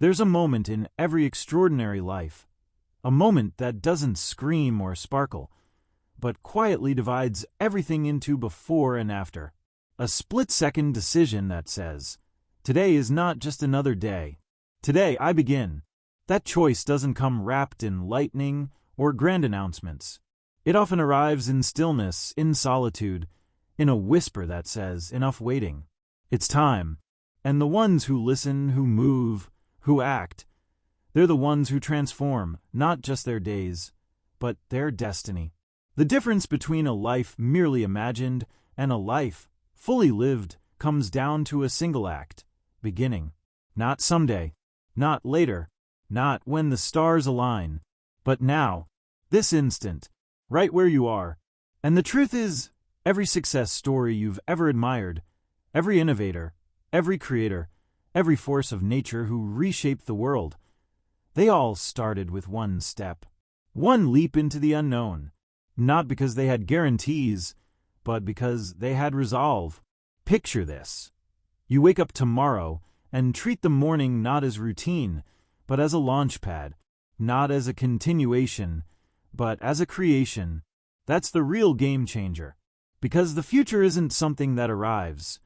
There's a moment in every extraordinary life, a moment that doesn't scream or sparkle, but quietly divides everything into before and after. A split-second decision that says, today is not just another day. Today I begin. That choice doesn't come wrapped in lightning or grand announcements. It often arrives in stillness, in solitude, in a whisper that says, enough waiting. It's time. And the ones who listen, who move, who act, they're the ones who transform, not just their days, but their destiny. The difference between a life merely imagined and a life fully lived comes down to a single act, beginning. Not someday, not later, not when the stars align, but now, this instant, right where you are. And the truth is, every success story you've ever admired, every innovator, every creator, every force of nature who reshaped the world, they all started with one step, one leap into the unknown, not because they had guarantees, but because they had resolve. Picture this. You wake up tomorrow and treat the morning not as routine, but as a launchpad, not as a continuation, but as a creation. That's the real game changer. Because the future isn't something that arrives.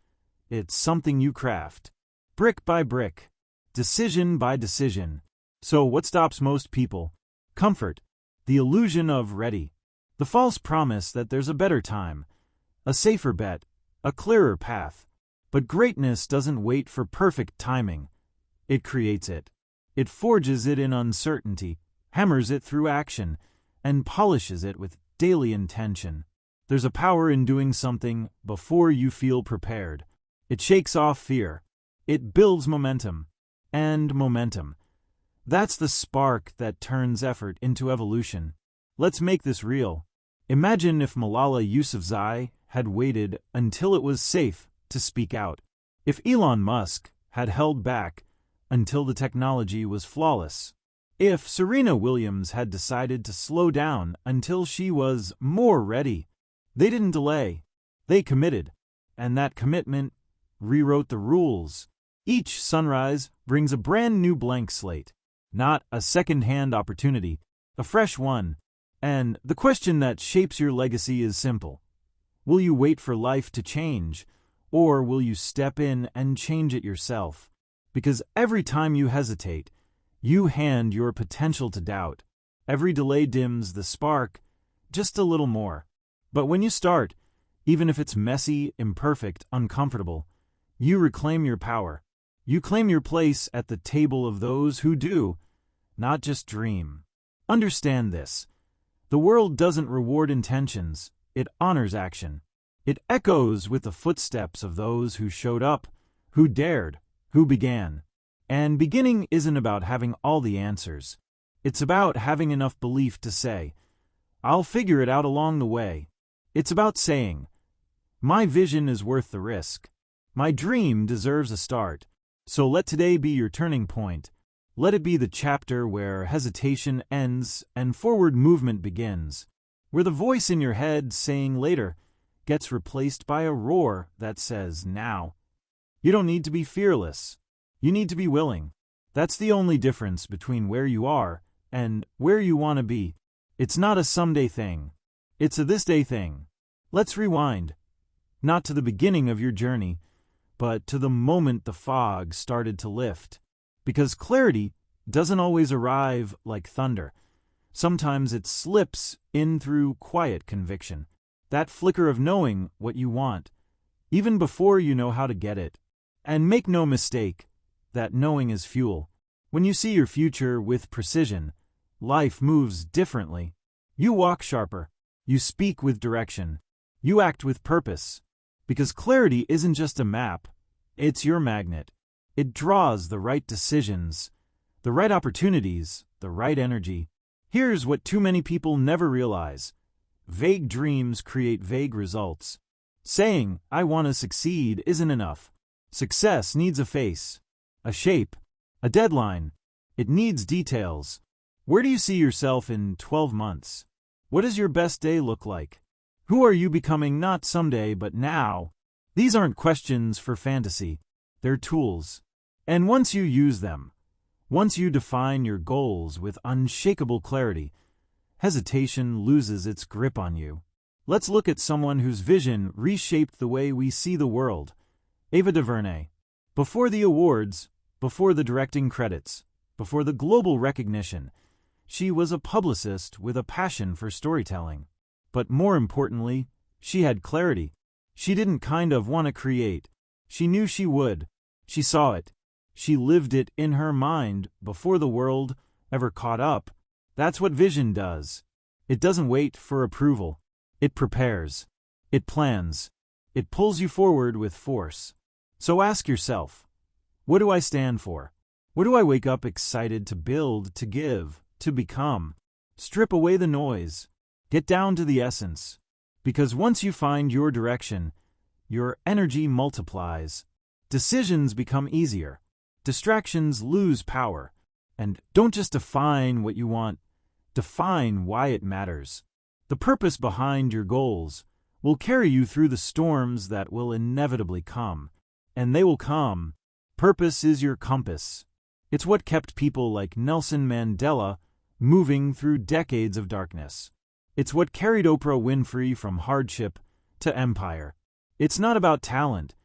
It's something you craft. Brick by brick. Decision by decision. So what stops most people? Comfort. The illusion of ready. The false promise that there's a better time. A safer bet. A clearer path. But greatness doesn't wait for perfect timing. It creates it. It forges it in uncertainty, hammers it through action, and polishes it with daily intention. There's a power in doing something before you feel prepared. It shakes off fear. It builds momentum. And momentum. That's the spark that turns effort into evolution. Let's make this real. Imagine if Malala Yousafzai had waited until it was safe to speak out. If Elon Musk had held back until the technology was flawless. If Serena Williams had decided to slow down until she was more ready. They didn't delay. They committed. And that commitment rewrote the rules. Each sunrise brings a brand new blank slate. Not a second-hand opportunity, a fresh one. And the question that shapes your legacy is simple. Will you wait for life to change, or will you step in and change it yourself? Because every time you hesitate, you hand your potential to doubt. Every delay dims the spark just a little more. But when you start, even if it's messy, imperfect, uncomfortable, you reclaim your power. You claim your place at the table of those who do, not just dream. Understand this. The world doesn't reward intentions, it honors action. It echoes with the footsteps of those who showed up, who dared, who began. And beginning isn't about having all the answers. It's about having enough belief to say, I'll figure it out along the way. It's about saying, my vision is worth the risk. My dream deserves a start. So let today be your turning point. Let it be the chapter where hesitation ends and forward movement begins. Where the voice in your head saying later gets replaced by a roar that says now. You don't need to be fearless. You need to be willing. That's the only difference between where you are and where you want to be. It's not a someday thing. It's a this day thing. Let's rewind. Not to the beginning of your journey, but to the moment the fog started to lift. Because clarity doesn't always arrive like thunder. Sometimes it slips in through quiet conviction. That flicker of knowing what you want, even before you know how to get it. And make no mistake, that knowing is fuel. When you see your future with precision, life moves differently. You walk sharper. You speak with direction. You act with purpose. Because clarity isn't just a map, it's your magnet. It draws the right decisions, the right opportunities, the right energy. Here's what too many people never realize. Vague dreams create vague results. Saying, I want to succeed isn't enough. Success needs a face, a shape, a deadline. It needs details. Where do you see yourself in 12 months? What does your best day look like? Who are you becoming not someday but now? These aren't questions for fantasy. They're tools. And once you use them, Once you define your goals with unshakable clarity, hesitation loses its grip on you. Let's look at someone whose vision reshaped the way we see the world. Ava DuVernay. Before the awards, before the directing credits, before the global recognition, she was a publicist with a passion for storytelling. But more importantly, she had clarity. She didn't kind of want to create. She knew she would. She saw it. She lived it in her mind before the world ever caught up. That's what vision does. It doesn't wait for approval. It prepares. It plans. It pulls you forward with force. So ask yourself, what do I stand for? What do I wake up excited to build, to give, to become? Strip away the noise. Get down to the essence. Because once you find your direction, your energy multiplies. Decisions become easier. Distractions lose power. And don't just define what you want, define why it matters. The purpose behind your goals will carry you through the storms that will inevitably come. And they will come. Purpose is your compass. It's what kept people like Nelson Mandela moving through decades of darkness. It's what carried Oprah Winfrey from hardship to empire. It's not about talent.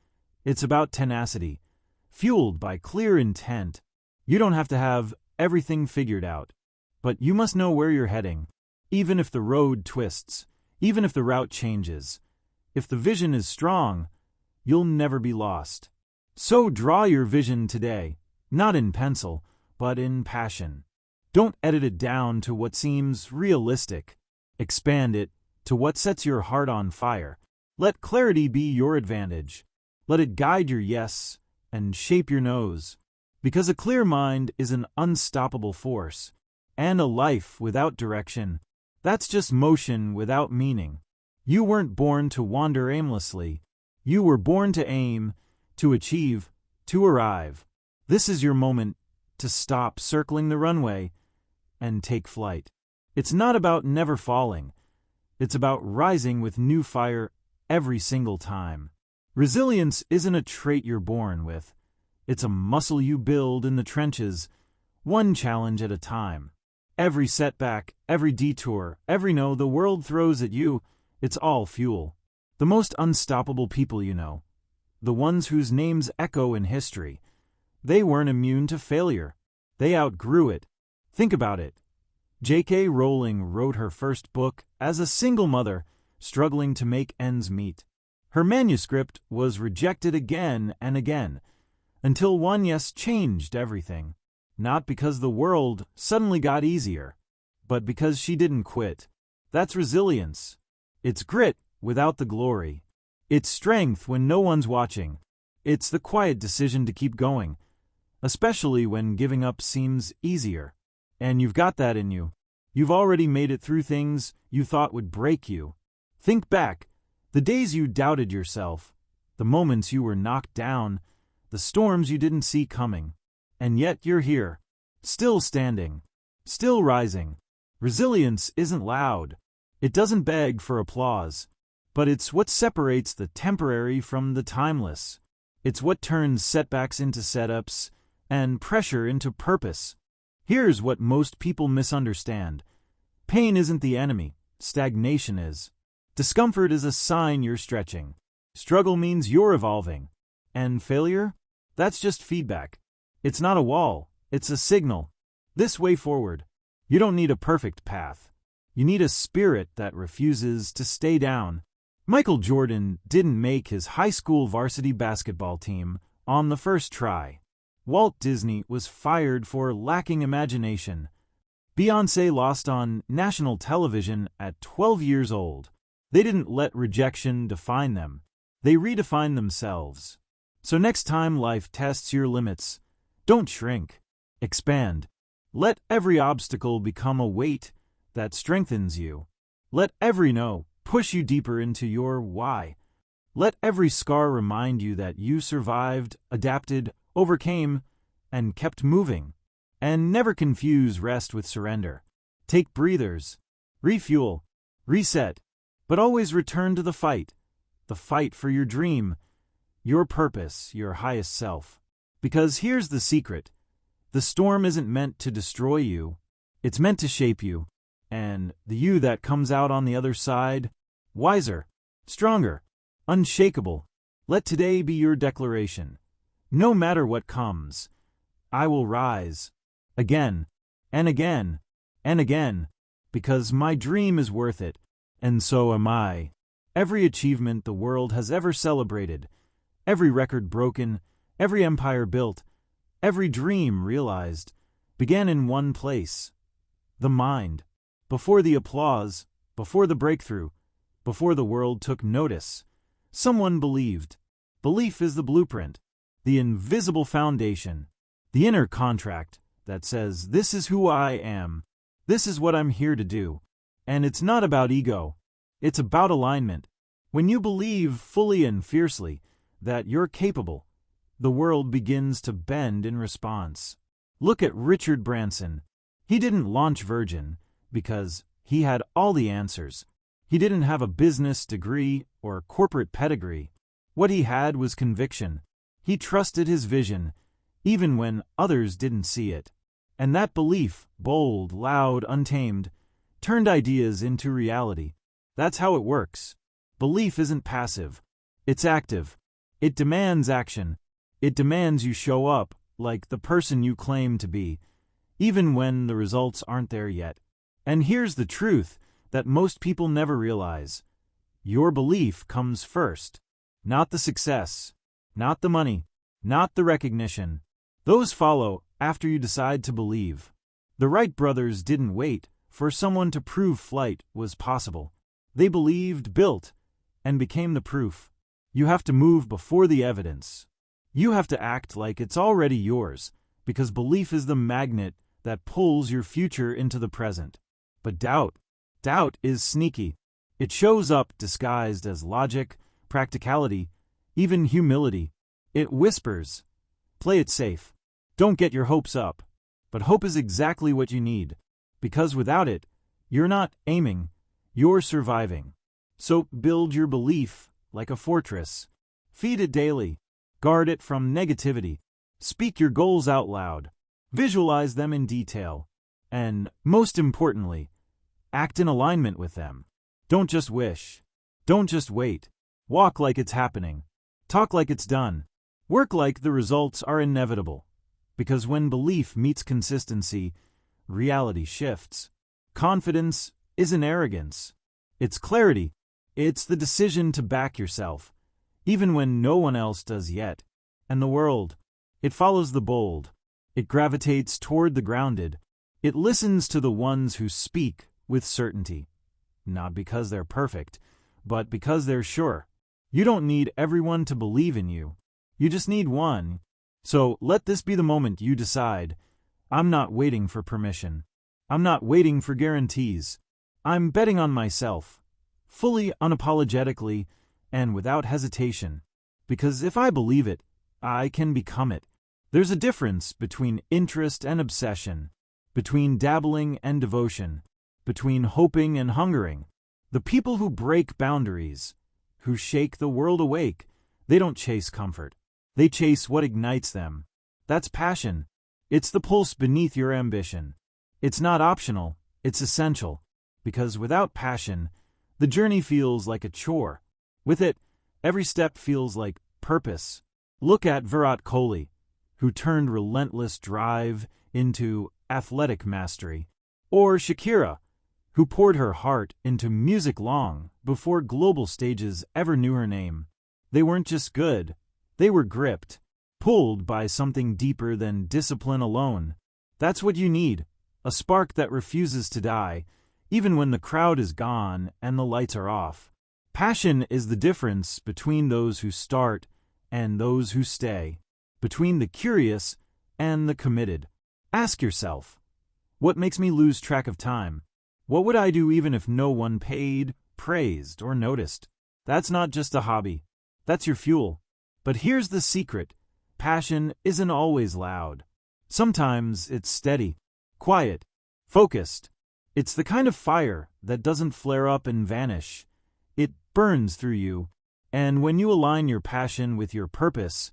It's about tenacity, fueled by clear intent. You don't have to have everything figured out, but you must know where you're heading, even if the road twists, even if the route changes. If the vision is strong, you'll never be lost. So draw your vision today, not in pencil, but in passion. Don't edit it down to what seems realistic. Expand it to what sets your heart on fire. Let clarity be your advantage. Let it guide your yes and shape your no's. Because a clear mind is an unstoppable force, and a life without direction, that's just motion without meaning. You weren't born to wander aimlessly. You were born to aim, to achieve, to arrive. This is your moment to stop circling the runway and take flight. It's not about never falling. It's about rising with new fire every single time. Resilience isn't a trait you're born with. It's a muscle you build in the trenches, one challenge at a time. Every setback, every detour, every no the world throws at you, it's all fuel. The most unstoppable people you know, the ones whose names echo in history, they weren't immune to failure. They outgrew it. Think about it. J.K. Rowling wrote her first book as a single mother, struggling to make ends meet. Her manuscript was rejected again and again, until one yes changed everything. Not because the world suddenly got easier, but because she didn't quit. That's resilience. It's grit without the glory. It's strength when no one's watching. It's the quiet decision to keep going, especially when giving up seems easier. And you've got that in you. You've already made it through things you thought would break you. Think back, the days you doubted yourself, the moments you were knocked down, the storms you didn't see coming. And yet you're here, still standing, still rising. Resilience isn't loud. It doesn't beg for applause. But it's what separates the temporary from the timeless. It's what turns setbacks into setups and pressure into purpose. Here's what most people misunderstand. Pain isn't the enemy. Stagnation is. Discomfort is a sign you're stretching. Struggle means you're evolving. And failure? That's just feedback. It's not a wall. It's a signal. This way forward. You don't need a perfect path. You need a spirit that refuses to stay down. Michael Jordan didn't make his high school varsity basketball team on the first try. Walt Disney was fired for lacking imagination. Beyoncé lost on national television at 12 years old. They didn't let rejection define them. They redefined themselves. So next time life tests your limits, don't shrink. Expand. Let every obstacle become a weight that strengthens you. Let every no push you deeper into your why. Let every scar remind you that you survived, adapted, overcame, and kept moving. And never confuse rest with surrender. Take breathers. Refuel. Reset. But always return to the fight for your dream, your purpose, your highest self. Because here's the secret. The storm isn't meant to destroy you, it's meant to shape you. And the you that comes out on the other side, wiser, stronger, unshakable. Let today be your declaration. No matter what comes, I will rise again and again and again, because my dream is worth it, and so am I. Every achievement the world has ever celebrated, every record broken, every empire built, every dream realized, began in one place: the mind. Before the applause, before the breakthrough, before the world took notice, someone believed. Belief is the blueprint, the invisible foundation, the inner contract that says, this is who I am, this is what I'm here to do. And it's not about ego, it's about alignment. When you believe fully and fiercely that you're capable, the world begins to bend in response. Look at Richard Branson. He didn't launch Virgin because he had all the answers. He didn't have a business degree or corporate pedigree. What he had was conviction. He trusted his vision, even when others didn't see it. And that belief, bold, loud, untamed, turned ideas into reality. That's how it works. Belief isn't passive. It's active. It demands action. It demands you show up like the person you claim to be, even when the results aren't there yet. And here's the truth that most people never realize. Your belief comes first. Not the success, not the money, not the recognition. Those follow after you decide to believe. The Wright brothers didn't wait for someone to prove flight was possible. They believed, built, and became the proof. You have to move before the evidence. You have to act like it's already yours, because belief is the magnet that pulls your future into the present. But doubt is sneaky. It shows up disguised as logic, practicality, even humility. It whispers, play it safe. Don't get your hopes up. But hope is exactly what you need, because without it, you're not aiming, you're surviving. So build your belief like a fortress. Feed it daily. Guard it from negativity. Speak your goals out loud. Visualize them in detail. And, most importantly, act in alignment with them. Don't just wish. Don't just wait. Walk like it's happening. Talk like it's done. Work like the results are inevitable. Because when belief meets consistency, reality shifts. Confidence isn't arrogance. It's clarity. It's the decision to back yourself, even when no one else does yet. And the world, it follows the bold. It gravitates toward the grounded. It listens to the ones who speak with certainty. Not because they're perfect, but because they're sure. You don't need everyone to believe in you. You just need one. So let this be the moment you decide, I'm not waiting for permission. I'm not waiting for guarantees. I'm betting on myself, fully unapologetically and without hesitation. Because if I believe it, I can become it. There's a difference between interest and obsession, between dabbling and devotion, between hoping and hungering. The people who break boundaries, who shake the world awake, they don't chase comfort. They chase what ignites them. That's passion. It's the pulse beneath your ambition. It's not optional, it's essential. Because without passion, the journey feels like a chore. With it, every step feels like purpose. Look at Virat Kohli, who turned relentless drive into athletic mastery. Or Shakira, who poured her heart into music long before global stages ever knew her name. They weren't just good, they were gripped, pulled by something deeper than discipline alone. That's what you need, a spark that refuses to die, even when the crowd is gone and the lights are off. Passion is the difference between those who start and those who stay, between the curious and the committed. Ask yourself, what makes me lose track of time? What would I do even if no one paid, praised, or noticed? That's not just a hobby. That's your fuel. But here's the secret. Passion isn't always loud. Sometimes it's steady, quiet, focused. It's the kind of fire that doesn't flare up and vanish. It burns through you, and when you align your passion with your purpose,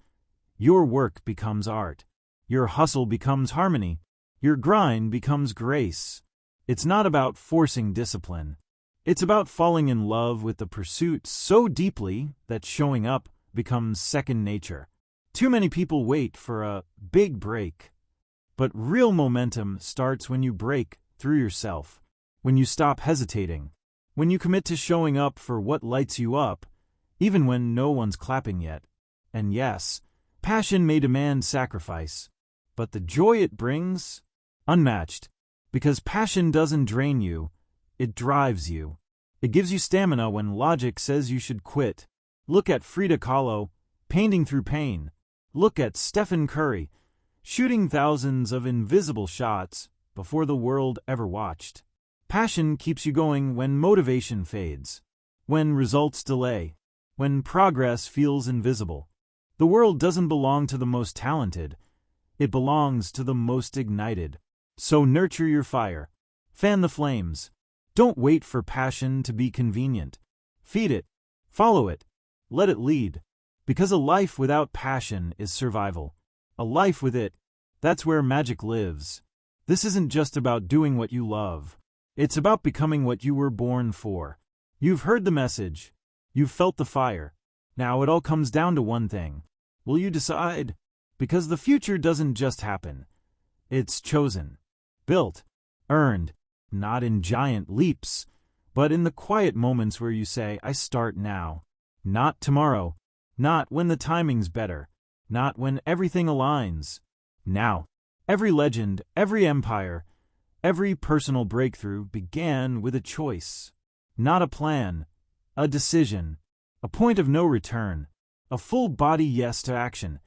your work becomes art. Your hustle becomes harmony. Your grind becomes grace. It's not about forcing discipline. It's about falling in love with the pursuit so deeply that showing up becomes second nature. Too many people wait for a big break. But real momentum starts when you break through yourself, when you stop hesitating, when you commit to showing up for what lights you up, even when no one's clapping yet. And yes, passion may demand sacrifice, but the joy it brings, unmatched, because passion doesn't drain you, it drives you. It gives you stamina when logic says you should quit. Look at Frida Kahlo, painting through pain. Look at Stephen Curry, shooting thousands of invisible shots before the world ever watched. Passion keeps you going when motivation fades, when results delay, when progress feels invisible. The world doesn't belong to the most talented. It belongs to the most ignited. So nurture your fire. Fan the flames. Don't wait for passion to be convenient. Feed it. Follow it. Let it lead. Because a life without passion is survival. A life with it, that's where magic lives. This isn't just about doing what you love. It's about becoming what you were born for. You've heard the message. You've felt the fire. Now it all comes down to one thing. Will you decide? Because the future doesn't just happen. It's chosen, built, earned, not in giant leaps, but in the quiet moments where you say, I start now. Not tomorrow. Not when the timing's better. Not when everything aligns. Now. Every legend, every empire, every personal breakthrough began with a choice. Not a plan, a decision, a point of no return, a full-body yes to action,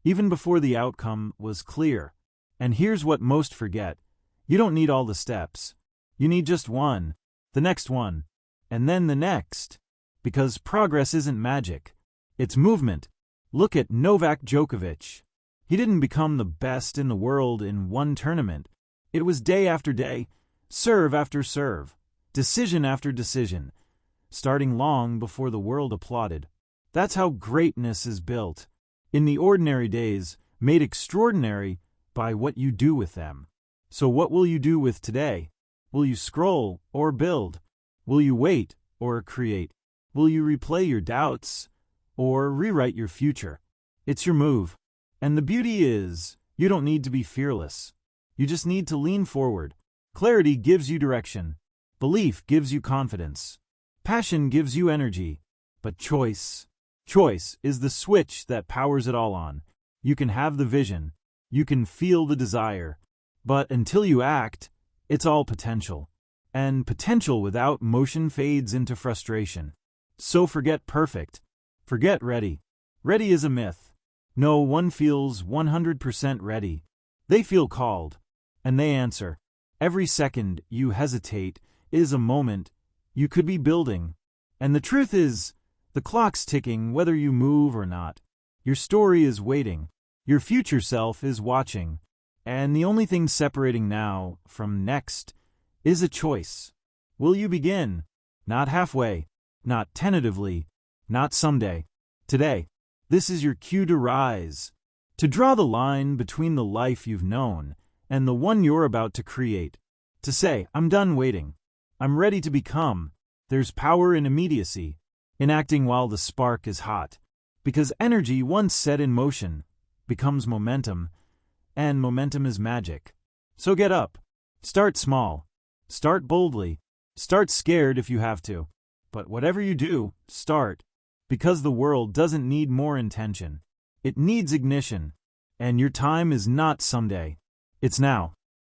even before the outcome was clear. And here's what most forget. You don't need all the steps. You need just one, the next one, and then the next. Because progress isn't magic. It's movement. Look at Novak Djokovic. He didn't become the best in the world in one tournament. It was day after day, serve after serve, decision after decision, starting long before the world applauded. That's how greatness is built. In the ordinary days, made extraordinary by what you do with them. So what will you do with today? Will you scroll or build? Will you wait or create? Will you replay your doubts or rewrite your future? It's your move. And the beauty is, you don't need to be fearless. You just need to lean forward. Clarity gives you direction. Belief gives you confidence. Passion gives you energy. But choice is the switch that powers it all on. You can have the vision. You can feel the desire. But until you act, it's all potential. And potential without motion fades into frustration. So forget perfect. Forget ready. Ready is a myth. No one feels 100% ready. They feel called, and they answer. Every second you hesitate is a moment you could be building. And the truth is, the clock's ticking whether you move or not. Your story is waiting. Your future self is watching. And the only thing separating now from next is a choice. Will you begin? Not halfway, not tentatively, not someday. Today. This is your cue to rise, to draw the line between the life you've known and the one you're about to create. To say, I'm done waiting. I'm ready to become. There's power in immediacy, in acting while the spark is hot. Because energy once set in motion becomes momentum, and momentum is magic. So get up. Start small. Start boldly. Start scared if you have to. But whatever you do, start. Because the world doesn't need more intention. It needs ignition. And your time is not someday. It's now.